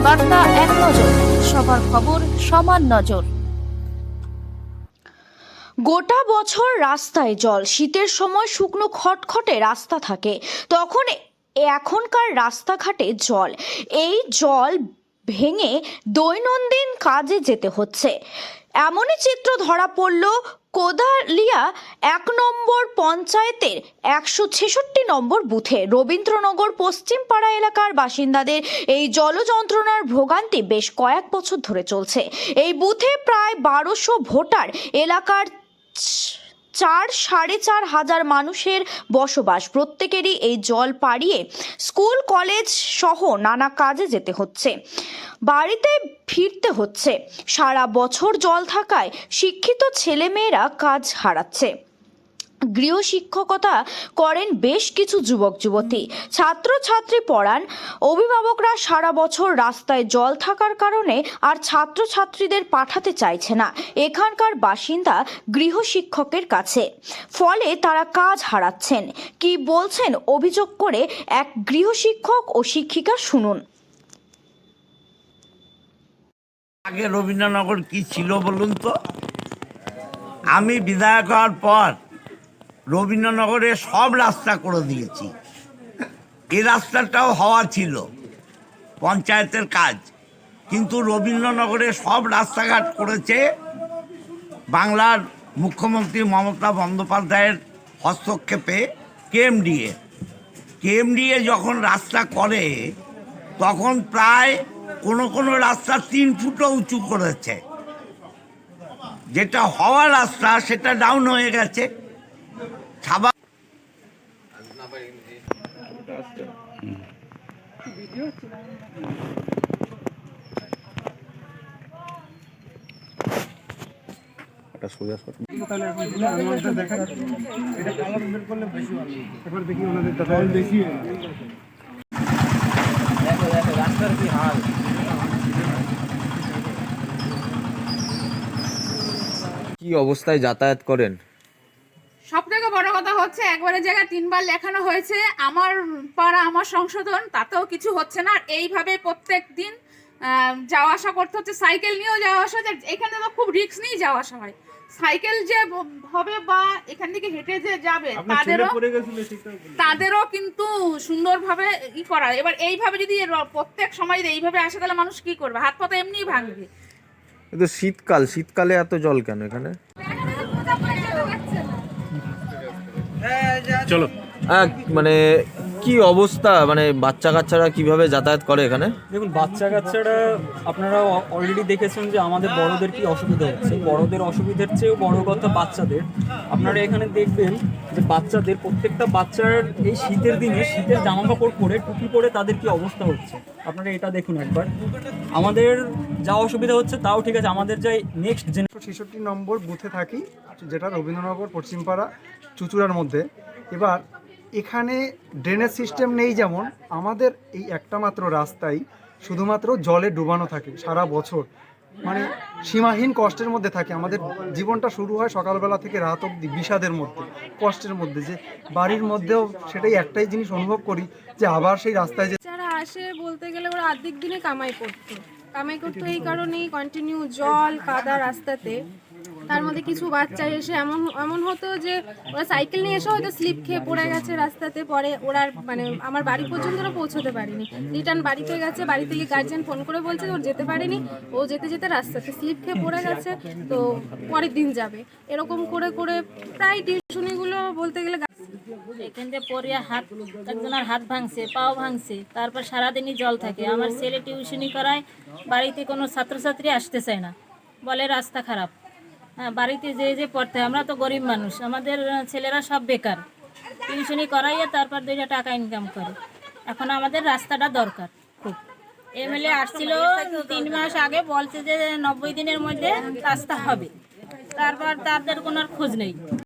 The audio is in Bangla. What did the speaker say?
বার্তা এক নজর, সবার খবর সমান নজর। গোটা বছর রাস্তায় জল, শীতের সময় শুকনো খটখটে রাস্তা থাকে, তখন এখনকার রাস্তাঘাটে জল। এই জল ভেঙে দৈনন্দিন কাজে যেতে হচ্ছে। এমনই চিত্র ধরা পড়ল কোদালিয়া ১ নম্বর পঞ্চায়েতের ১৬৬ নম্বর বুথে। রবীন্দ্রনগর পশ্চিম পাড়া এলাকার বাসিন্দাদের এই জল যন্ত্রণার ভোগান্তি বেশ কয়েক বছর ধরে চলছে। এই বুথে প্রায় ১২০০ ভোটার, এলাকার ৪-৪.৫ হাজার মানুষের বসবাস। প্রত্যেকেরই এই জল পাড়িয়ে স্কুল কলেজ সহ নানা কাজে যেতে হচ্ছে, বাড়িতে ফিরতে হচ্ছে। সারা বছর জল থাকায় শিক্ষিত ছেলেমেয়েরা কাজ হারাচ্ছে। গৃহশিক্ষকতা করেন বেশ কিছু যুবক যুবতী, ছাত্রছাত্রী পড়ান। অভিভাবকরা সারা বছর রাস্তায় জল থাকার কারণে আর ছাত্রছাত্রীদের পাঠাতে চাইছে না এখানকার বাসিন্দা গৃহশিক্ষকের কাছে, ফলে তারা কাজ হারাচ্ছেন। কি বলছেন অভিযোগ করে এক গৃহশিক্ষক ও শিক্ষিকা, শুনুন। আগে রবীন্দ্রনগর কি ছিল বলুন তো? আমি বিধায়ক হওয়ার পর রবীন্দ্রনগরে সব রাস্তা করে দিয়েছি। এই রাস্তাটাও হওয়া ছিল পঞ্চায়েতের কাজ, কিন্তু রবীন্দ্রনগরে সব রাস্তাঘাট করেছে বাংলার মুখ্যমন্ত্রী মমতা বন্দ্যোপাধ্যায়ের হস্তক্ষেপে কেএমডিএ যখন রাস্তা করে তখন প্রায় কোনো রাস্তা ৩ ফুটও উঁচু করেছে। যেটা হওয়ার রাস্তা সেটা ডাউন হয়ে গেছে। রাস্তার কি হাল! কি অবস্থায় যাতায়াত করেন? সব থেকে বড় কথা হচ্ছে একবারে জায়গায় 3 বার লেখানো হয়েছে আমার পাড়া আমার সংশোধন, তাতেও কিছু হচ্ছে না। এইভাবে প্রত্যেক দিন যাওয়া আসা করতে হচ্ছে, সাইকেল নিয়েও যাওয়া আসা। এখানে তো খুব রিস্ক নিয়ে যাওয়া আসা হয়, সাইকেল যে হবে বা এখান থেকে হেঁটে যে যাবে তাদেরও কিন্তু সুন্দরভাবে করা। এবার এইভাবে যদি প্রত্যেক সময় যদি এইভাবে আসে তাহলে মানুষ কি করবে? হাত পা তো এমনিই ভাঙবে। কিন্তু শীতকালে এত জল কেন এখানে? চলো, মানে কি অবস্থা, মানে বাচ্চা কাচ্চারা কিভাবে যাতায়াত করে এখানে? দেখুন, বাচ্চা কাচ্চারা আপনারা অলরেডি দেখেছেন যে আমাদের বড়দের কি অসুবিধা হচ্ছে। বড়দের অসুবিধার চেয়েও বড় কথা বাচ্চাদের। আপনারা এখানে দেখবেন যে বাচ্চাদের, প্রত্যেকটা বাচ্চার এই শীতের দিনে শীতের জামা কাপড় পরে টুপি পরে তাদের কি অবস্থা হচ্ছে আপনারা এটা দেখুন একবার। আমাদের যা অসুবিধা হচ্ছে তাও ঠিক আছে, আমাদের যাই নেক্সট ১৬৬ নম্বর বুথে থাকি, যেটা রবীন্দ্রনগর পশ্চিমপাড়া চুচুড়ার মধ্যে। এবার এখানে ড্রেনেজ সিস্টেম নেই, যেমন আমাদের এই একটা মাত্র রাস্তায় শুধুমাত্র জলে ডুবানো থাকে সারা বছর। মানে সীমাহীন কষ্টের মধ্যে থাকে। আমাদের জীবনটা শুরু হয় সকালবেলা থেকে রাত অবধি বিষাদের মধ্যে, কষ্টের মধ্যে। যে বাড়ির মধ্যেও সেটাই একটাই জিনিস অনুভব করি যে আবার সেই রাস্তায় যে যারা আসে বলতে গেলে ওরা আর্ধেক দিনে কামাই করতো এই কারণেই কন্টিনিউ জল কাদা রাস্তাতে। তার মধ্যে কিছু বাচ্চা এসে এমন হতো যে ওরা সাইকেল নিয়ে এসে হয়তো স্লিপ খেয়ে পড়ে গেছে রাস্তাতে। পরে ওরা মানে আমার বাড়ি পর্যন্ত ওরা পৌঁছতে পারেনি, রিটার্ন বাড়িতে গেছে। বাড়ি থেকে গার্জিয়ান ফোন করে বলছে ওর যেতে পারেনি, ও যেতে যেতে রাস্তাতে স্লিপ খেয়ে পড়ে গেছে, তো পরের দিন যাবে। এরকম করে করে প্রায় টিউশনিগুলো বলতে গেলে এখান থেকে পড়িয়া একজনের হাত ভাঙছে, পাও ভাঙছে, তারপর সারাদিনই জল থাকে। আমার ছেলে টিউশনি করায়, বাড়িতে কোনো ছাত্রছাত্রী আসতে চায় না, বলে রাস্তা খারাপ। হ্যাঁ, বাড়িতে যে পড়তে হয়, আমরা তো গরিব মানুষ, আমাদের ছেলেরা সব বেকার, টিউশনি করাইয়ে তারপর 2টা টাকা ইনকাম করে। এখন আমাদের রাস্তাটা দরকার খুব। এমএলএ আসছিল 3 মাস আগে, বলছে যে 90 দিনের মধ্যে রাস্তা হবে, তারপর তাদের কোনো খোঁজ নেই।